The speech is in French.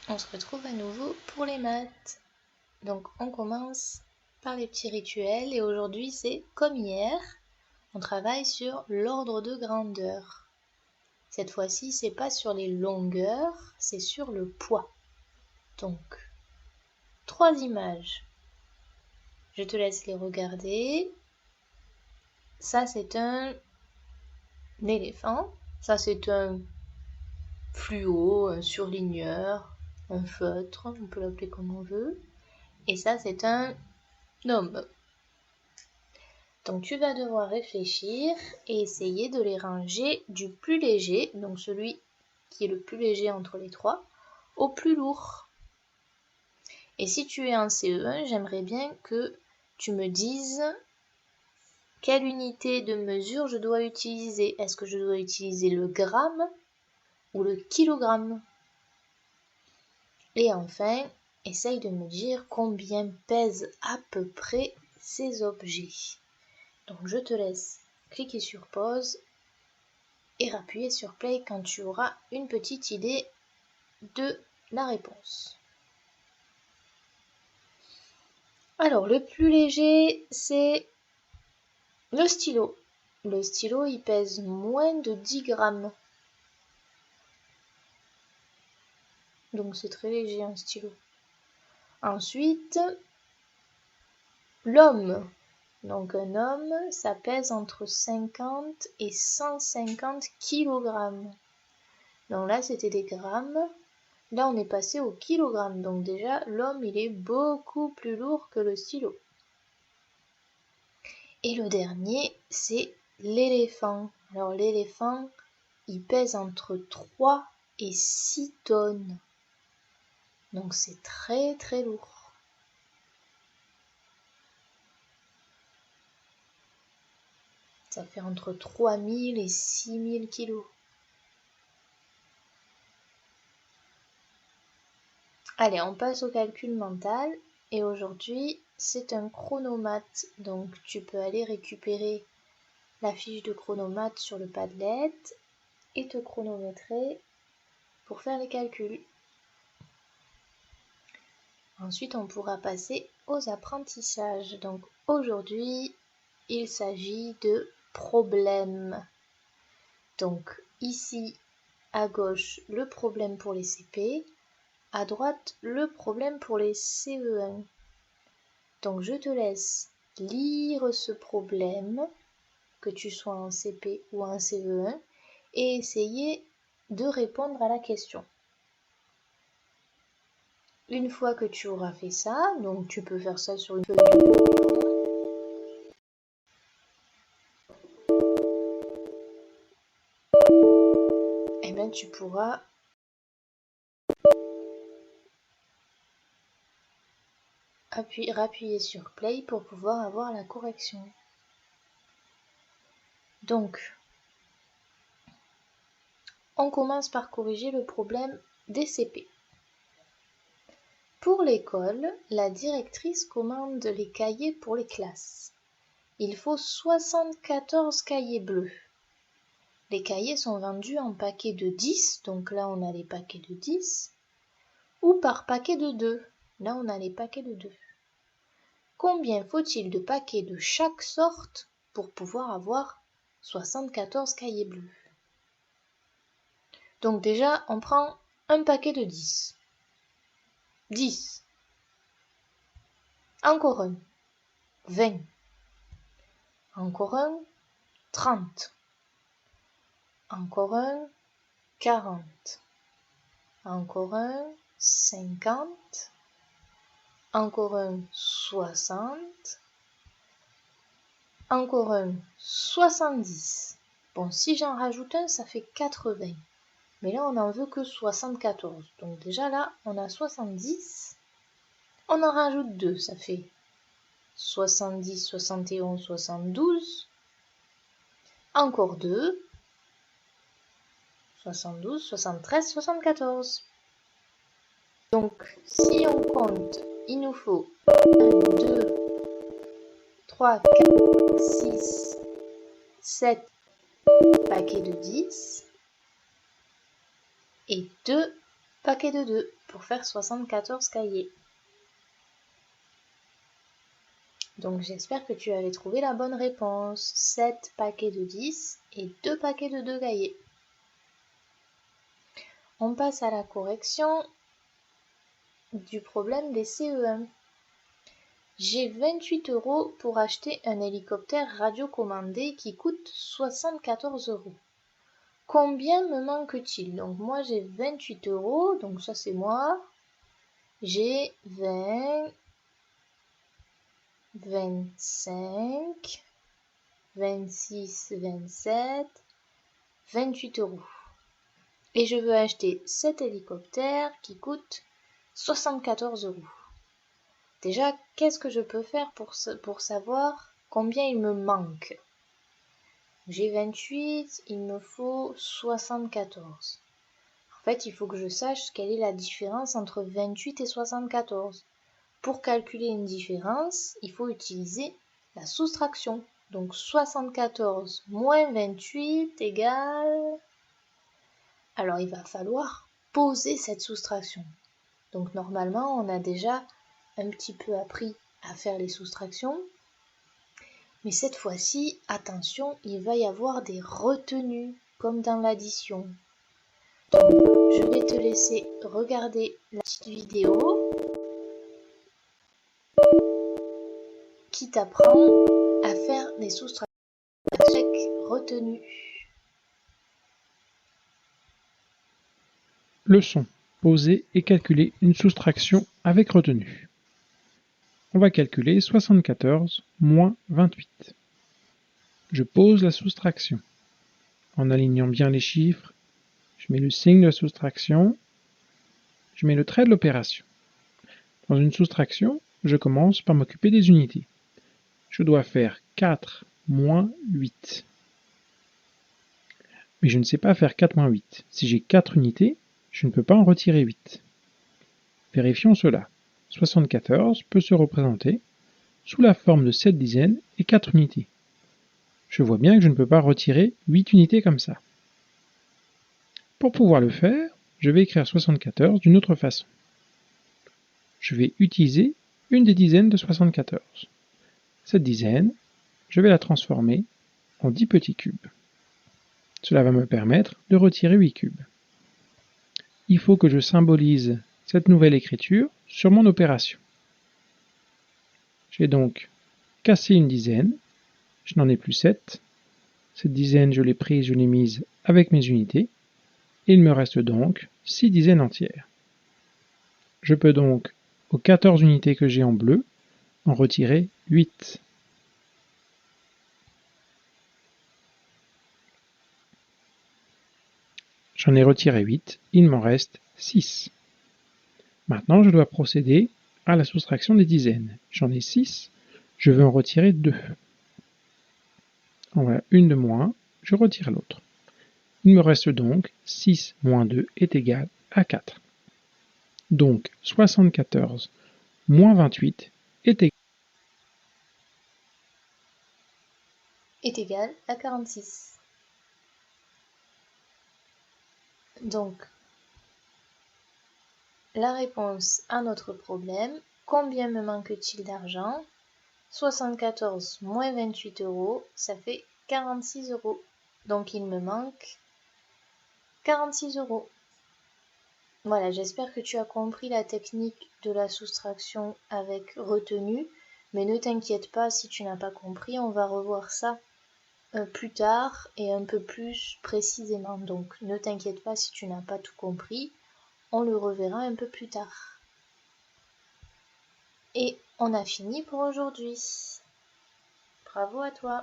On se retrouve à nouveau pour les maths. Donc on commence par les petits rituels et aujourd'hui c'est comme hier, on travaille sur l'ordre de grandeur. Cette fois-ci c'est pas sur les longueurs, c'est sur le poids. Donc 3 images. Je te laisse les regarder. Ça c'est un éléphant, ça c'est un fluo, un surligneur, un feutre, on peut l'appeler comme on veut. Et ça c'est un homme. Donc tu vas devoir réfléchir et essayer de les ranger du plus léger, donc celui qui est le plus léger entre les trois, au plus lourd. Et si tu es en CE1, j'aimerais bien que tu me dises quelle unité de mesure je dois utiliser. Est-ce que je dois utiliser le gramme ou le kilogramme? Et enfin, essaye de me dire combien pèsent à peu près ces objets. Donc je te laisse cliquer sur pause et appuyer sur play quand tu auras une petite idée de la réponse. Alors le plus léger c'est le stylo. Le stylo il pèse moins de 10 grammes. Donc c'est très léger un stylo. Ensuite, l'homme. Donc un homme, ça pèse entre 50 et 150 kg. Donc là, c'était des grammes. Là, on est passé au kilogramme. Donc déjà, l'homme, il est beaucoup plus lourd que le stylo. Et le dernier, c'est l'éléphant. Alors l'éléphant, il pèse entre 3 et 6 tonnes. Donc c'est très très lourd. Ça fait entre 3000 et 6000 kilos. Allez, on passe au calcul mental. Et aujourd'hui, c'est un chronomètre. Donc, tu peux aller récupérer la fiche de chronomètre sur le Padlet et te chronométrer pour faire les calculs. Ensuite, on pourra passer aux apprentissages. Donc, aujourd'hui, il s'agit de problèmes. Donc, ici, à gauche, le problème pour les CP. À droite, le problème pour les CE1. Donc je te laisse lire ce problème, que tu sois en CP ou en CE1, et essayer de répondre à la question. Une fois que tu auras fait ça, donc tu peux faire ça sur une feuille de et bien tu pourras appuyer sur play pour pouvoir avoir la correction. Donc, on commence par corriger le problème des CP. Pour l'école, la directrice commande les cahiers pour les classes. Il faut 74 cahiers bleus. Les cahiers sont vendus en paquets de 10, donc là on a les paquets de 10, ou par paquet de 2, là on a les paquets de 2. Combien faut-il de paquets de chaque sorte pour pouvoir avoir 74 cahiers bleus? Donc déjà on prend un paquet de 10. 10. Encore un. 20. Encore un. 30. Encore un. 40. Encore un. 50. Encore un. 60. Encore un. 70. Bon, si j'en rajoute un, ça fait 80. Mais là, on n'en veut que 74. Donc déjà là, on a 70. On en rajoute 2, ça fait 70, 71, 72. Encore 2. 72, 73, 74. Donc, si on compte, il nous faut 1, 2, 3, 4, 6, 7 paquets de 10 et 2 paquets de 2 pour faire 74 cahiers. Donc j'espère que tu avais trouvé la bonne réponse. 7 paquets de 10 et 2 paquets de 2 cahiers. On passe à la correction du problème des CE1. J'ai 28 € pour acheter un hélicoptère radiocommandé qui coûte 74 €. Combien me manque-t-il? Donc moi j'ai 28 €, donc ça c'est moi. J'ai 20, 25, 26, 27, 28 €. Et je veux acheter cet hélicoptère qui coûte 74 €. Déjà, qu'est-ce que je peux faire pour savoir combien il me manque? J'ai 28, il me faut 74. En fait, il faut que je sache quelle est la différence entre 28 et 74. Pour calculer une différence, il faut utiliser la soustraction. Donc 74 moins 28 égale... Alors il va falloir poser cette soustraction. Donc normalement, on a déjà un petit peu appris à faire les soustractions. Mais cette fois-ci, attention, il va y avoir des retenues, comme dans l'addition. Donc, je vais te laisser regarder la petite vidéo qui t'apprend à faire des soustractions à chaque retenue. Leçon. Poser et calculer une soustraction avec retenue. On va calculer 74 moins 28. Je pose la soustraction. En alignant bien les chiffres, je mets le signe de la soustraction, je mets le trait de l'opération. Dans une soustraction, je commence par m'occuper des unités. Je dois faire 4 moins 8. Mais je ne sais pas faire 4 moins 8. Si j'ai 4 unités, je ne peux pas en retirer 8. Vérifions cela. 74 peut se représenter sous la forme de 7 dizaines et 4 unités. Je vois bien que je ne peux pas retirer 8 unités comme ça. Pour pouvoir le faire, je vais écrire 74 d'une autre façon. Je vais utiliser une des dizaines de 74. Cette dizaine, je vais la transformer en 10 petits cubes. Cela va me permettre de retirer 8 cubes. Il faut que je symbolise cette nouvelle écriture sur mon opération. J'ai donc cassé une dizaine, je n'en ai plus 7. Cette dizaine, je l'ai prise, je l'ai mise avec mes unités, et il me reste donc 6 dizaines entières. Je peux donc, aux 14 unités que j'ai en bleu, en retirer 8. J'en ai retiré 8, il m'en reste 6. Maintenant, je dois procéder à la soustraction des dizaines. J'en ai 6, je veux en retirer 2. En voilà une de moins, je retire l'autre. Il me reste donc 6 moins 2 est égal à 4. Donc 74 moins 28 est égal à 46. Donc, la réponse à notre problème, combien me manque-t-il d'argent? 74 moins 28 €, ça fait 46 €. Donc il me manque 46 €. Voilà, j'espère que tu as compris la technique de la soustraction avec retenue, mais ne t'inquiète pas si tu n'as pas compris, on va revoir ça plus tard et un peu plus précisément. Donc ne t'inquiète pas si tu n'as pas tout compris, on le reverra un peu plus tard. Et on a fini pour aujourd'hui. Bravo à toi!